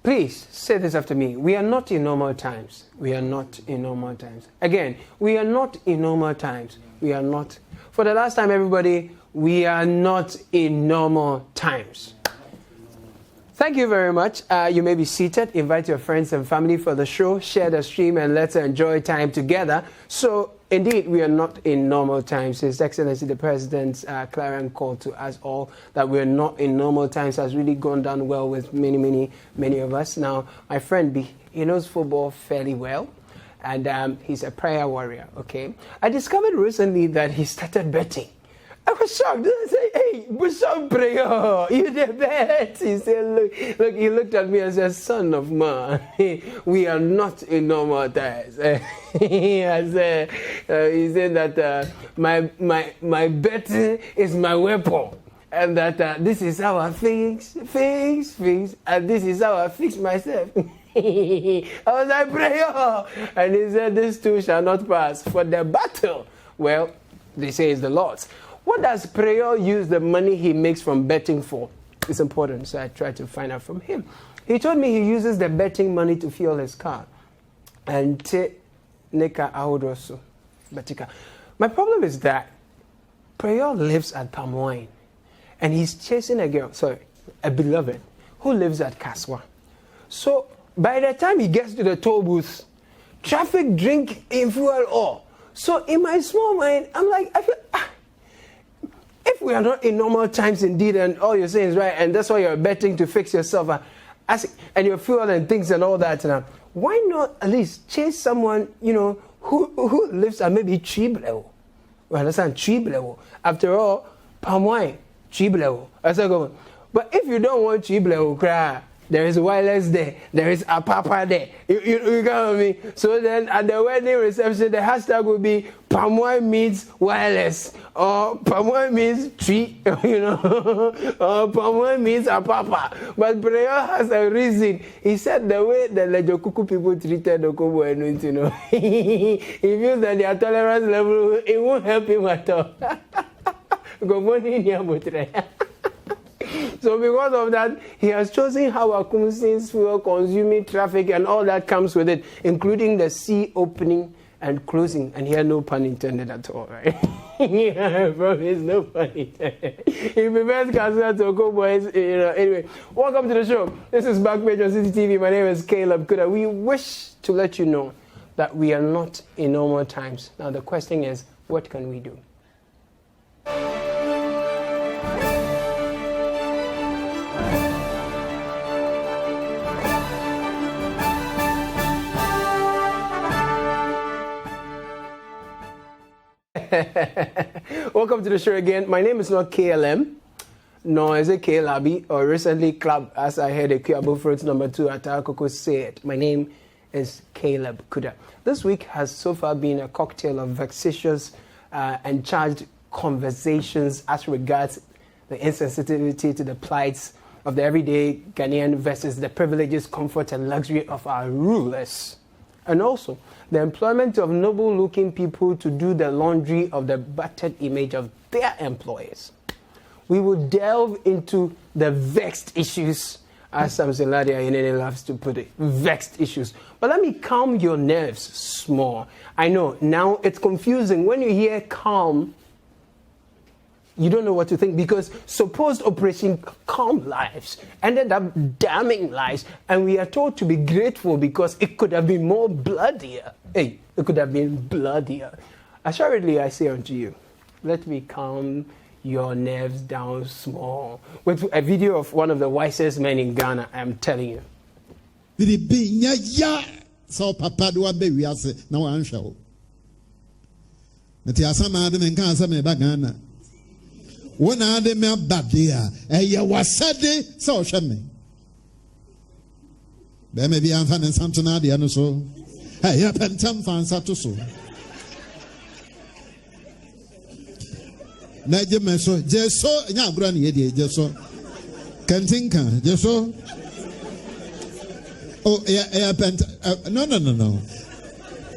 Please say this after me. We are not in normal times. We are not in normal times. Again, we are not in normal times. We are not. For the last time, everybody, we are not in normal times. Thank you very much. You may be seated. Invite your friends and family for the show. Share the stream and let's enjoy time together. So, indeed, we are not in normal times. His Excellency the President's clarion call to us all that we are not in normal times has really gone down well with many of us. Now, my friend B, he knows football fairly well. And he's a prayer warrior, okay? I discovered recently that he started betting. I was shocked. I said, hey, Bishop Prayer, you the bet. He said, look, he looked at me and said, son of man, we are not in normal times. He said that my betting is my weapon. And that this is how I fix, and this is how I fix myself. I was like, prayer. And he said, this too shall not pass. For the battle, well, they say it's the Lord's. What does prayer use the money he makes from betting for? It's important, so I tried to find out from him. He told me he uses the betting money to fuel his car. And Nika Ahodoso. My problem is that prayer lives at Palm Wine. And he's chasing a girl, a beloved, who lives at Kaswa. So by the time he gets to the toll booth, traffic, drink, in fuel, all. So in my small mind, I'm like, I feel, if we are not in normal times indeed, and all you're saying is right, and that's why you're betting to fix yourself, and your fuel and things and all that, why not at least chase someone, who lives at maybe Trib level? We understand, Trib level. After all, Palm Wine, Trib level. But if you don't want Trib level, cry. There is wireless there. There is a papa there. You got me? So then at the wedding reception, the hashtag will be Palm Wine means wireless. Or Palm Wine means tree, or Palm Wine means a papa. But prayer has a reason. He said the way the Lejokuku people treated Okobo and he feels that their tolerance level, it won't help him at all. Go money in your So because of that, he has chosen how Akumsin's fuel consuming traffic and all that comes with it, including the sea opening and closing. And here, no pun intended at all, right? I promise, no pun intended. He prefers Kasua to go boys, Anyway, welcome to the show. This is Backpage on CCTV. My name is Caleb Kuda. We wish to let you know that we are not in normal times. Now, the question is, what can we do? Welcome to the show again. My name is not KLM, nor is it KLABI, or recently Club, as I heard a Kiabu Fruits number 2 at Akoko say it. My name is Caleb Kuda. This week has so far been a cocktail of vexatious and charged conversations as regards the insensitivity to the plights of the everyday Ghanaian versus the privileges, comfort, and luxury of our rulers. And also, the employment of noble-looking people to do the laundry of the battered image of their employers. We will delve into the vexed issues, as Samson Ladia Yenene loves to put it, vexed issues. But let me calm your nerves small. I know, now it's confusing. When you hear calm, you don't know what to think, because supposed Operation Calm Lives ended up damning lives, and we are told to be grateful because it could have been more bloodier. Hey, it could have been bloodier. Assuredly, I say unto you, let me calm your nerves down small. With a video of one of the wisest men in Ghana, I'm telling you. So papa do be we ase na wan hwe o. Nti asama ade men kan asama ba Ghana. Wona ade me abadea eye wasade so hwe me. Be me bi anfa ne nsam to na ade no so. Hey, ya pentam fansa to so. Na je me so je so nya agura ne ye de je so. Kantinka je so. Oh, yeah, no.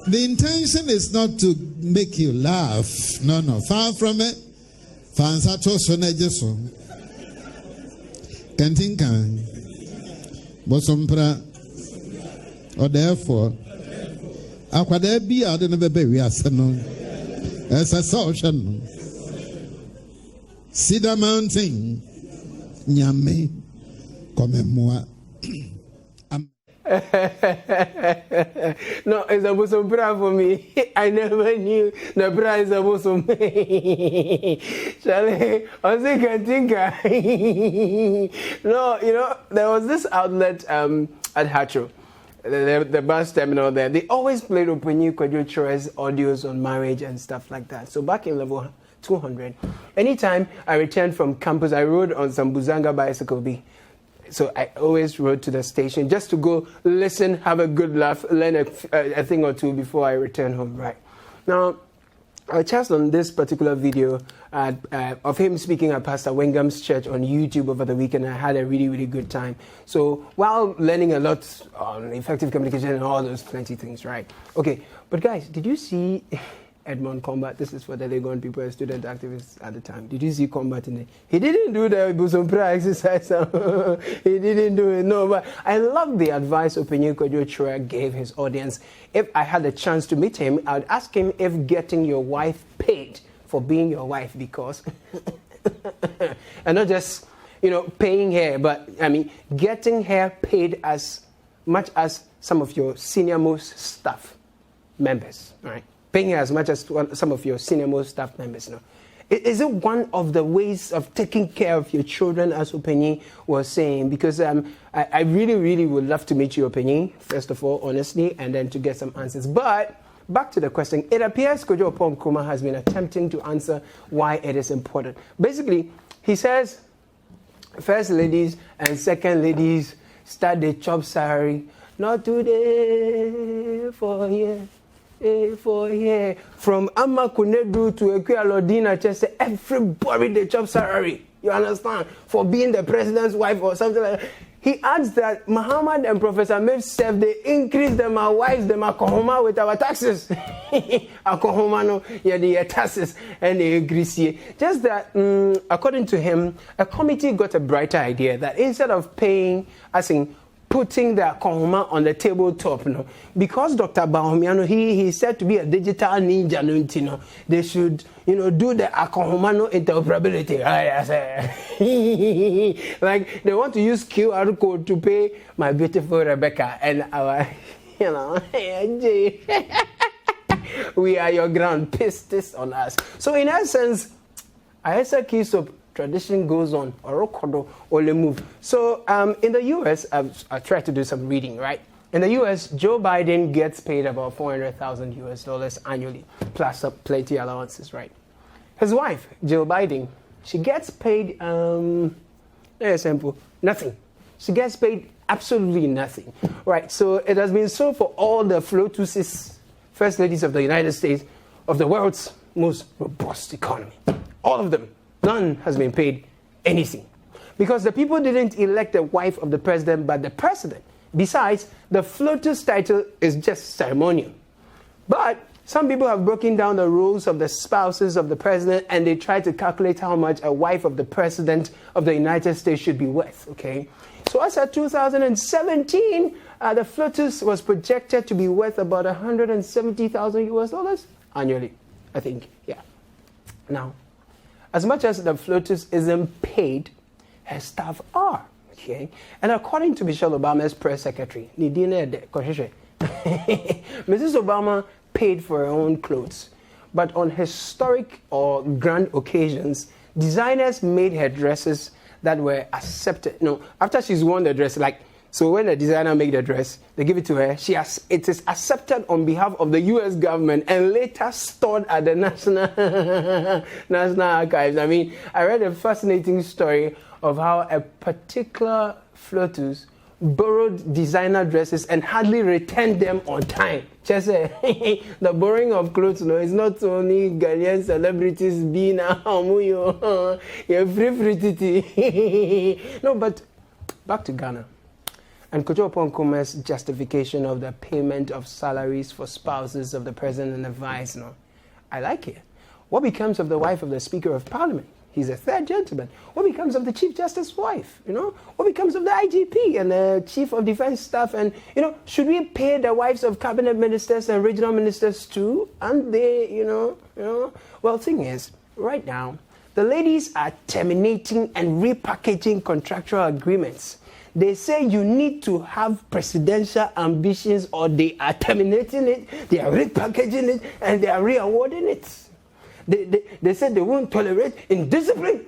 The intention is not to make you laugh. No. Far from it. Fansato sonejeso. Kantinkan. Bosompra. Or therefore, Aquada be out in the baby as a no. As a social. Cedar Mountain. Nyame. Come moi. No, it's a bosom bra for me. I never knew the bra is a bosom. Charlie, I was thinking, no, you know, there was this outlet at Hatcho, the bus terminal there. They always played Openyu Kwadwokyer's audios on marriage and stuff like that. So back in level 200, anytime I returned from campus, I rode on some Buzanga bicycle B. So I always rode to the station just to go listen, have a good laugh, learn a thing or two before I return home, right? Now, I chanced on this particular video of him speaking at Pastor Wengham's church on YouTube over the weekend. I had a really, really good time. So while learning a lot on effective communication and all those plenty things, right? Okay, but guys, did you see Edmond Combat? This is for the Legon people, student activists at the time. Did you see Combat in it? He didn't do the Busumpra exercise. He didn't do it. No, but I love the advice Openyu Kwadwokyere gave his audience. If I had a chance to meet him, I would ask him if getting your wife paid for being your wife, because and not just, you know, paying her, but I mean getting her paid as much as some of your senior most staff members, right? Paying as much as some of your senior-most staff members now. Is it one of the ways of taking care of your children, as Openyi was saying? Because I really, really would love to meet you, Openyi, first of all, honestly, and then to get some answers. But back to the question. It appears Kojo Oppong-Nkrumah has been attempting to answer why it is important. Basically, he says first ladies and second ladies start the chop salary, not today, for years. For here, from Amma Kunedu to Ekualodina, just everybody they chop salary. You understand? For being the president's wife or something like that. He adds that Muhammad and Professor Mave said they increase them our wives, them akohoma with our taxes. Akohoma no, yeah, the taxes and the increase. Just that, according to him, a committee got a brighter idea that instead of paying, as in putting the akohoma on the tabletop, you know, because Dr. Bahomiano, he said to be a digital ninja, you know, they should, you know, do the akohoma no interoperability. Like they want to use QR code to pay my beautiful Rebecca and our, you know, we are your ground, piss this on us. So in essence, I said Kisop. Tradition goes on, or move. So in the U.S., I tried to do some reading, right? In the U.S., Joe Biden gets paid about $400,000 annually, plus plenty allowances, right? His wife, Jill Biden, she gets paid, very simple, nothing. She gets paid absolutely nothing, right? So it has been so for all the FLOTUS's first ladies of the United States, of the world's most robust economy. All of them. None has been paid anything. Because the people didn't elect the wife of the president, but the president. Besides, the FLOTUS title is just ceremonial. But some people have broken down the roles of the spouses of the president, and they try to calculate how much a wife of the president of the United States should be worth, okay? So as of 2017, the FLOTUS was projected to be worth about $170,000 annually, I think, yeah. Now, as much as the FLOTUS isn't paid, her staff are, okay? And according to Michelle Obama's press secretary, Mrs. Obama paid for her own clothes. But on historic or grand occasions, designers made her dresses that were accepted. No, after she's worn the dress, like, so when the designer make the dress, they give it to her. It is accepted on behalf of the U.S. government and later stored at the National Archives. I mean, I read a fascinating story of how a particular FLOTUS borrowed designer dresses and hardly returned them on time. Just the borrowing of clothes, no, it's not only Ghanaian celebrities being no, but back to Ghana. And Kojo Oppong-Nkrumah's justification of the payment of salaries for spouses of the president and the vice, no, I like it. What becomes of the wife of the Speaker of Parliament? He's a third gentleman. What becomes of the Chief Justice's wife? What becomes of the IGP and the Chief of Defense Staff? And, should we pay the wives of cabinet ministers and regional ministers too? And they, Well, thing is, right now, the ladies are terminating and repackaging contractual agreements. They say you need to have presidential ambitions or they are terminating it, they are repackaging it, and they are re-awarding it. They said they won't tolerate indiscipline.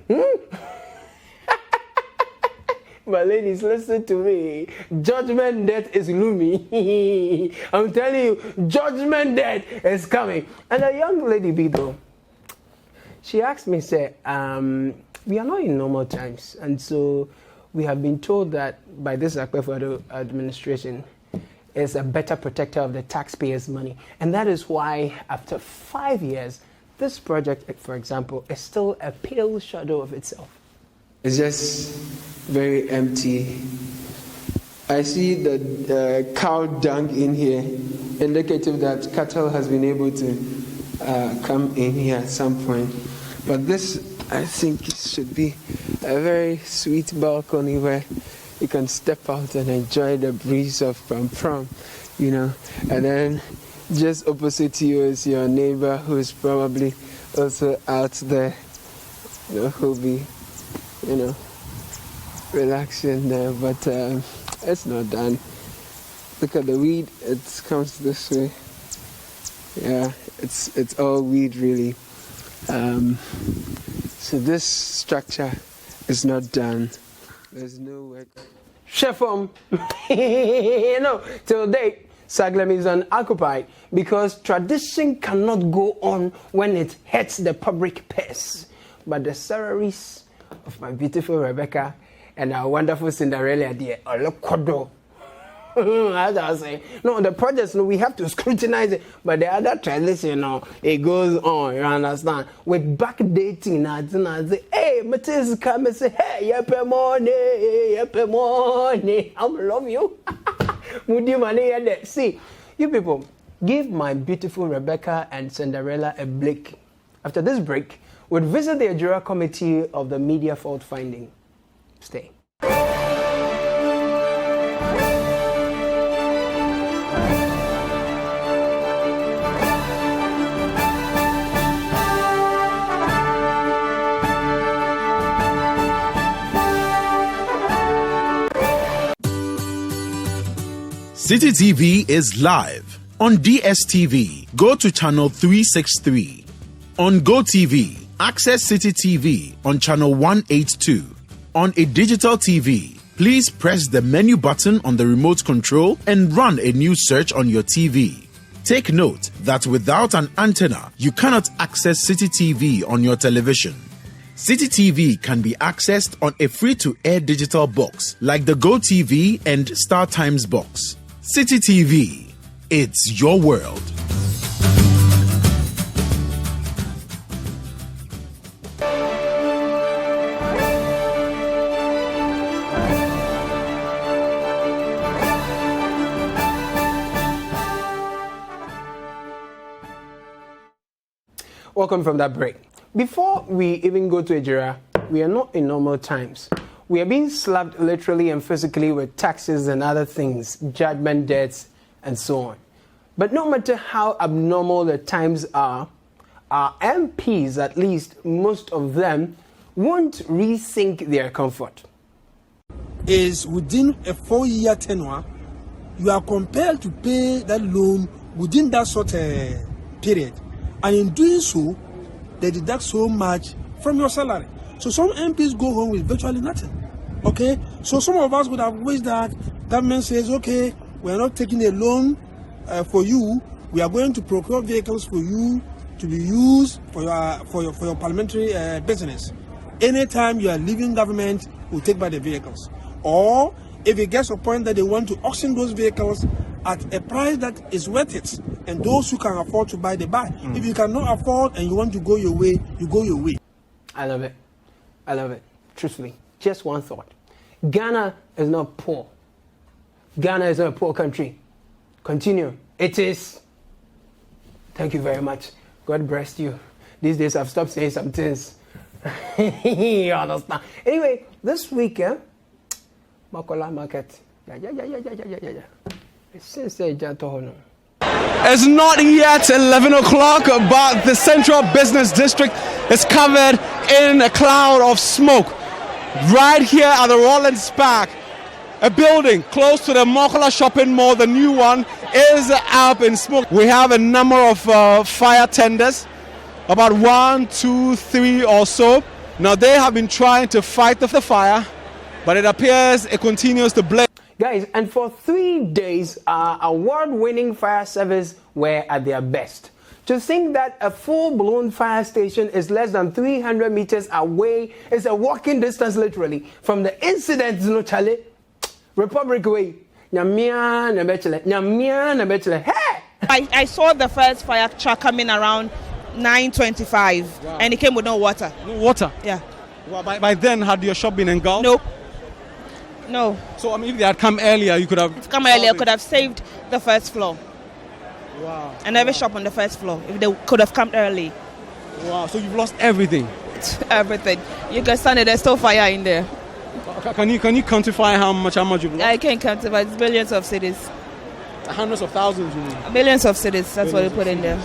But ladies, listen to me. Judgment death is looming. I'm telling you, judgment death is coming. And a young lady, Bido, she asked me, say, we are not in normal times. And so we have been told that by this Akpefo administration is a better protector of the taxpayers' money. And that is why after 5 years, this project, for example, is still a pale shadow of itself. It's just very empty. I see the cow dung in here, indicative that cattle has been able to come in here at some point. But this, I think, should be a very sweet balcony where you can step out and enjoy the breeze of Pram, and then just opposite to you is your neighbor who is probably also out there, who'll be, relaxing there. But it's not done. Look at the weed. It comes this way. Yeah, it's all weed really. So this structure is not done. There's no work. Chefum, till date, Saglem is unoccupied because tradition cannot go on when it hurts the public purse. But the salaries of my beautiful Rebecca and our wonderful Cinderella dear, Olokodo. As I was saying, the projects, we have to scrutinize it, but the other tradition, it goes on, you understand? With backdating, I say, hey, Matis come and say, hey, yepe money, I love you. Mudi money, see, you people, give my beautiful Rebecca and Cinderella a break. After this break, we'll visit the Ajura Committee of the Media Fault Finding. Stay. City TV is live on DSTV. Go to channel 363. On GoTV, access City TV on channel 182. On a digital TV, please press the menu button on the remote control and run a news search on your TV. Take note that without an antenna, you cannot access City TV on your television. City TV can be accessed on a free-to-air digital box like the GoTV and Star Times box. City TV, it's your world. Welcome from that break. Before we even go to Ajira, we are not in normal times. We are being slapped literally and physically with taxes and other things, judgment debts, and so on. But no matter how abnormal the times are, our MPs, at least most of them, won't rethink their comfort. Is within a 4-year tenure, you are compelled to pay that loan within that sort of period. And in doing so, they deduct so much from your salary. So some MPs go home with virtually nothing. Okay? So some of us would have wished that government says, okay, we are not taking a loan for you. We are going to procure vehicles for you to be used for your parliamentary business. Anytime you are leaving government, we'll take back the vehicles. Or if it gets to a point that they want to auction those vehicles at a price that is worth it, and those who can afford to buy, they buy. If you cannot afford and you want to go your way, you go your way. I love it. I love it. Truthfully, just one thought. Ghana is not poor. Ghana is not a poor country. Continue. It is. Thank you very much. God bless you. These days I've stopped saying some things. You understand? Anyway, this weekend, Makola market. Yeah. It's not yet 11 o'clock, but the Central Business District is covered in a cloud of smoke. Right here at the Rollins Park, a building close to the Makola shopping mall, the new one, is up in smoke. We have a number of fire tenders, about 1, 2, 3 or so. Now they have been trying to fight the fire, but it appears it continues to blaze. Guys, and for 3 days, our award-winning fire service were at their best. To think that a full-blown fire station is less than 300 meters away is a walking distance, literally, from the incident, no chale, Republic Way. Hey! I saw the first fire truck coming around 9:25, wow. And it came with no water. No water? Yeah. Well, by then, had your shop been engulfed? Nope. No. So, I mean, if they had come earlier, you could have... Could have saved the first floor. Wow. And every shop on the first floor, if they could have come early. Wow, so you've lost everything? Everything. You can stand it, there's still fire in there. Can you quantify how much you've lost? I can't quantify, it's billions of cities. Hundreds of thousands, you mean? Millions of cities, that's what they put in there.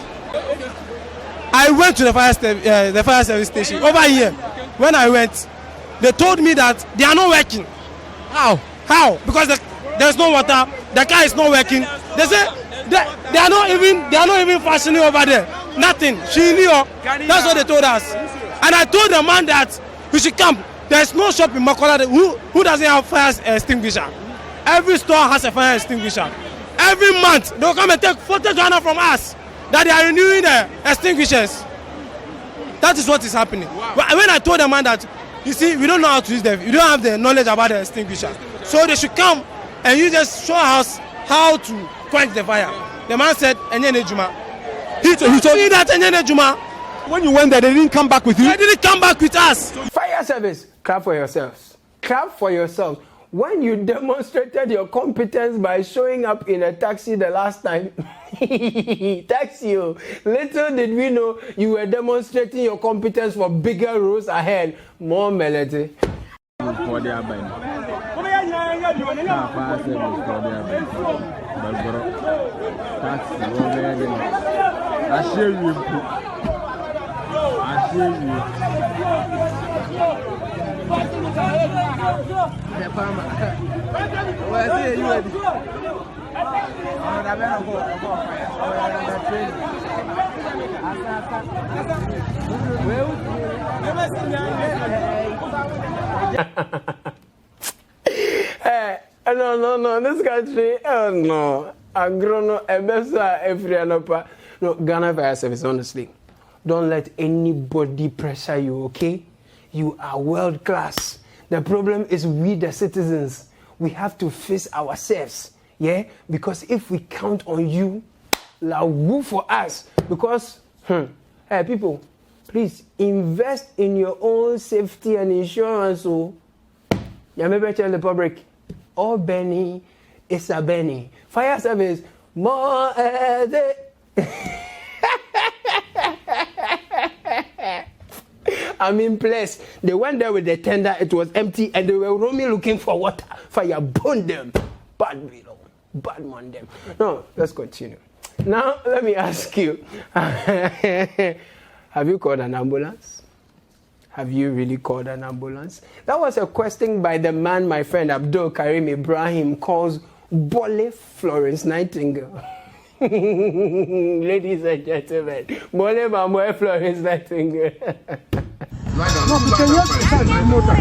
I went to the fire service station over here. When I went, they told me that they are not working. How? Because there's no water, the car is not working. They say they are not even functioning over there. Nothing. That's what they told us. And I told the man that we should come. There's no shop in Makola who doesn't have fire extinguisher. Every store has a fire extinguisher. Every month they'll come and take 40,000 from us that they are renewing the extinguishers. That is what is happening. Wow. When I told the man that, you see, we don't know how to use them. We don't have the knowledge about the extinguisher. So they should come and you just show us how to quench the fire. The man said, Enyene Juma. He told me that Enyene Juma. When you went there, they didn't come back with you? They didn't come back with us. Fire service, clap for yourselves. Clap for yourselves. When you demonstrated your competence by showing up in a taxi the last time, taxi, little did we know you were demonstrating your competence for bigger roads ahead. More melody. No, this country, no. Agrono, Ebesa, Efrianopa. No, Ghana Fire Service, honestly. Don't let anybody pressure you, okay? You are world class. The problem is we, the citizens, we have to face ourselves, yeah? Because if we count on you, woo for us. Because, hey, people, please invest in your own safety and insurance. So, Yamebeche Republic, or Benny, it's a Benny. Fire service, more I'm impressed. They went there with the tender, it was empty, and they were roaming looking for water. Fire burned them. Bad man them. No, let's continue. Now, let me ask you, have you called an ambulance? Have you really called an ambulance? That was a question by the man my friend Abdul Karim Ibrahim calls Bole Florence Nightingale. Ladies and gentlemen, Bole Mamoe Florence Nightingale. No, because you have to start the motor.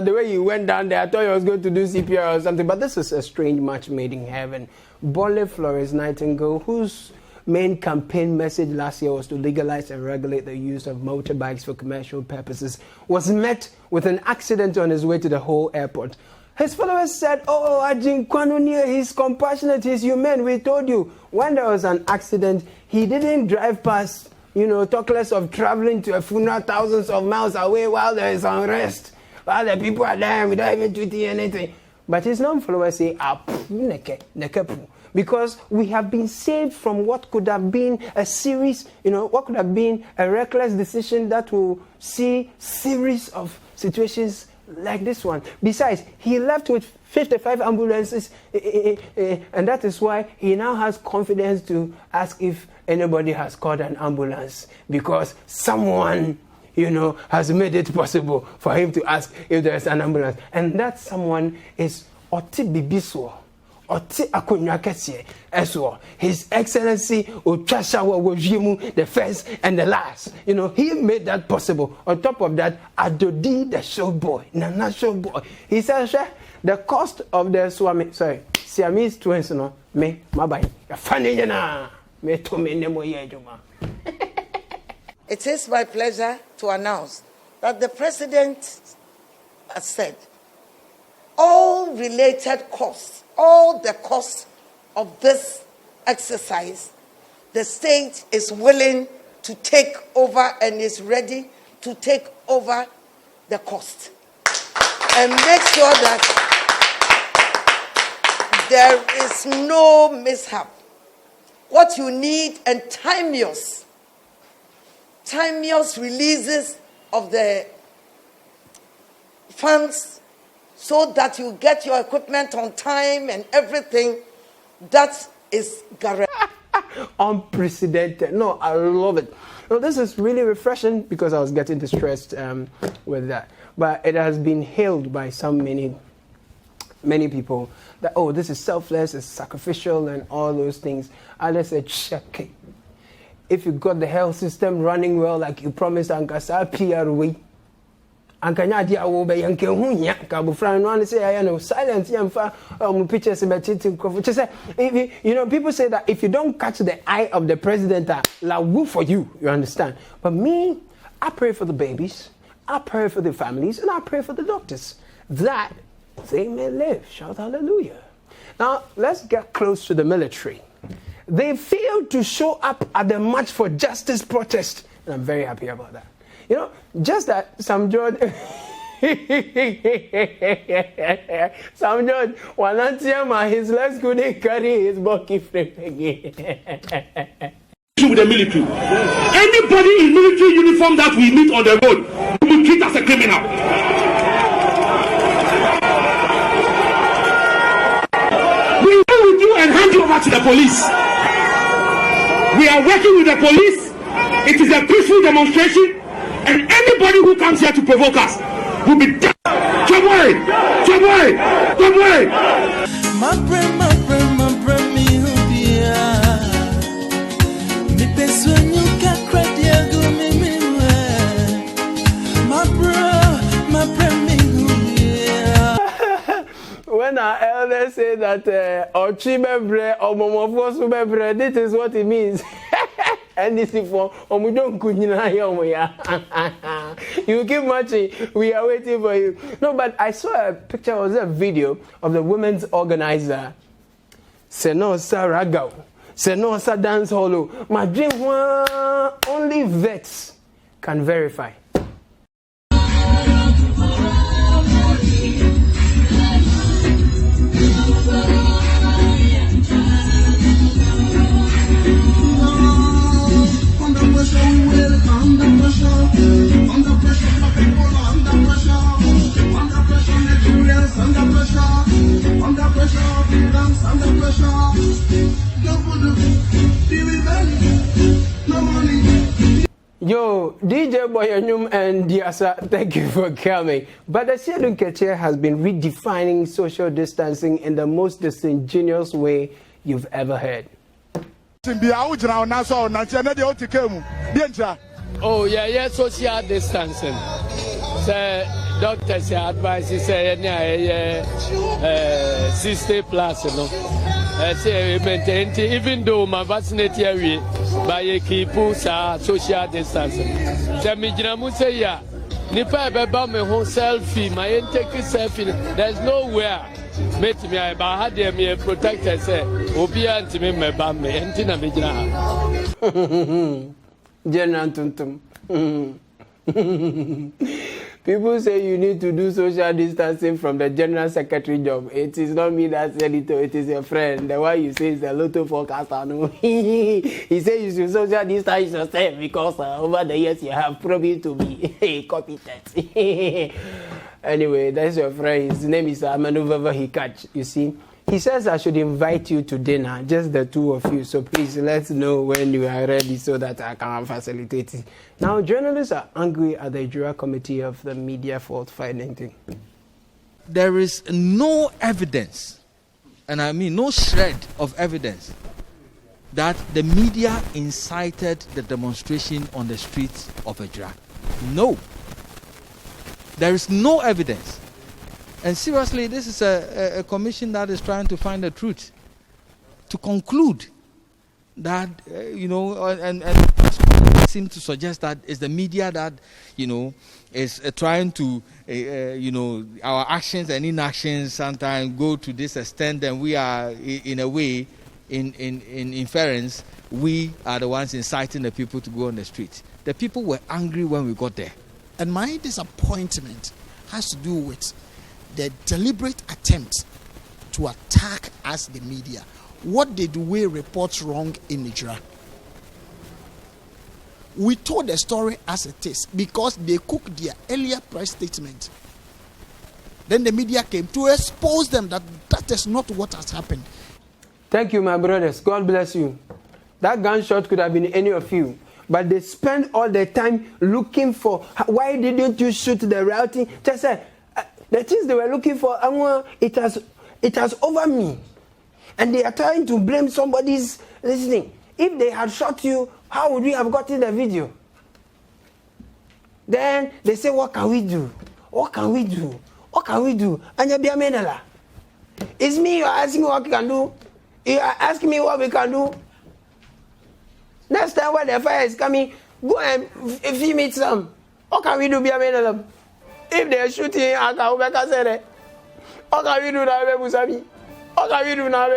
The way you went down there, I thought you was going to do CPR or something, but this is a strange match made in heaven. Bole Florence Nightingale, whose main campaign message last year was to legalize and regulate the use of motorbikes for commercial purposes, was met with an accident on his way to the whole airport. His followers said, oh, Ajin Kwanunia, he's compassionate, he's human. We told you, when there was an accident, he didn't drive past, talk less of traveling to a funeral thousands of miles away while there is unrest. other people are dying without even tweeting anything. But his non-followers say, because we have been saved from what could have been a series, what could have been a reckless decision that will see series of situations like this one. Besides, he left with 55 ambulances, and that is why he now has confidence to ask if anybody has called an ambulance, because someone, has made it possible for him to ask if there's an ambulance. And that someone is Oti Bibiswo, Oti Akunyakesye Eswo, His Excellency Ochashawa Wojimu, the first and the last. He made that possible. On top of that, Adodi, the show boy, Nana show boy. He says, the cost of the Siamese twins, me, mabai, funny, me to me, nemo yejuma. It is my pleasure to announce that the President has said all related costs, all the costs of this exercise, the state is willing to take over and is ready to take over the cost and make sure that there is no mishap. What you need and timeous releases of the funds so that you get your equipment on time and everything. That is guaranteed. Unprecedented. No, I love it. This is really refreshing because I was getting distressed with that. But it has been hailed by many people that, this is selfless, it's sacrificial, and all those things. Others said, check it. If you got the health system running well, like you promised, Ankasa PRW, Ankanya dia wo be yanke hunya ka bufran no an say I know silence yamfa pictures about it. People say that if you don't catch the eye of the president, la woo for you, you understand. But me, I pray for the babies, I pray for the families, and I pray for the doctors that they may live. Shout hallelujah. Now let's get close to the military. They failed to show up at the March for Justice protest. And I'm very happy about that. Just that Sam George, his legs couldn't carry his bulky frame again. With the military. Anybody in military uniform that we meet on the road, we will treat as a criminal. We go with you and hand you over to the police. We are working with the police. It is a peaceful demonstration, and anybody who comes here to provoke us will be dead. Don't worry. When our elders say that this is what it means. And this is for you keep marching, we are waiting for you. No, but I saw a picture, it was a video of the women's organizer. Senosa Ragao, Senosa Dance Holo. My dream only vets can verify. Yo, DJ Boyanyum and Diasa, thank you for coming. But the Sierra Ketcher has been redefining social distancing in the most disingenuous way you've ever heard. Oh, yeah, social distancing. The doctors advise say 60 plus, even though my vaccinated area, by a keep social distancing. The say, yeah, Nipa about my whole selfie, my take selfie. There's nowhere. Met me, I had me protector say, Obia to me, my bam, me, and Tina Mijana. People say you need to do social distancing from the general secretary job. It is not me that said it. It is your friend. The one you say is the lotto forecaster. No, he said you should social distance yourself because over the years you have proven to be competent. Anyway, that's your friend. His name is Amanu he catch. You see, he says I should invite you to dinner, just the two of you. So please let's know when you are ready so that I can facilitate it. Now, journalists are angry at the Jura Committee of the Media Fault Finding thing. There is no evidence, and I mean no shred of evidence, that the media incited the demonstration on the streets of Ejura. No. There is no evidence. And seriously, this is a commission that is trying to find the truth. To conclude that, and seem to suggest that it's the media that, is trying to, our actions and inactions sometimes go to this extent, and we are, in a way, in inference, we are the ones inciting the people to go on the street. The people were angry when we got there. And my disappointment has to do with the deliberate attempt to attack us, the media. What did we report wrong in Nigeria? We told the story as it is because they cooked their earlier press statement. Then the media came to expose them that is not what has happened. Thank you, my brothers. God bless you. That gunshot could have been any of you. But they spend all the time looking for, why didn't you shoot the routing? Just say, the things they were looking for, it has over me. And they are trying to blame somebody's listening. If they had shot you, how would we have gotten the video? Then they say, what can we do? What can we do? What can we do? It's me you are asking what we can do. You are asking me what we can do. Next time when the fire is coming, go and feed me some. What can we do? If they are shooting, what can we do now? What can we do now?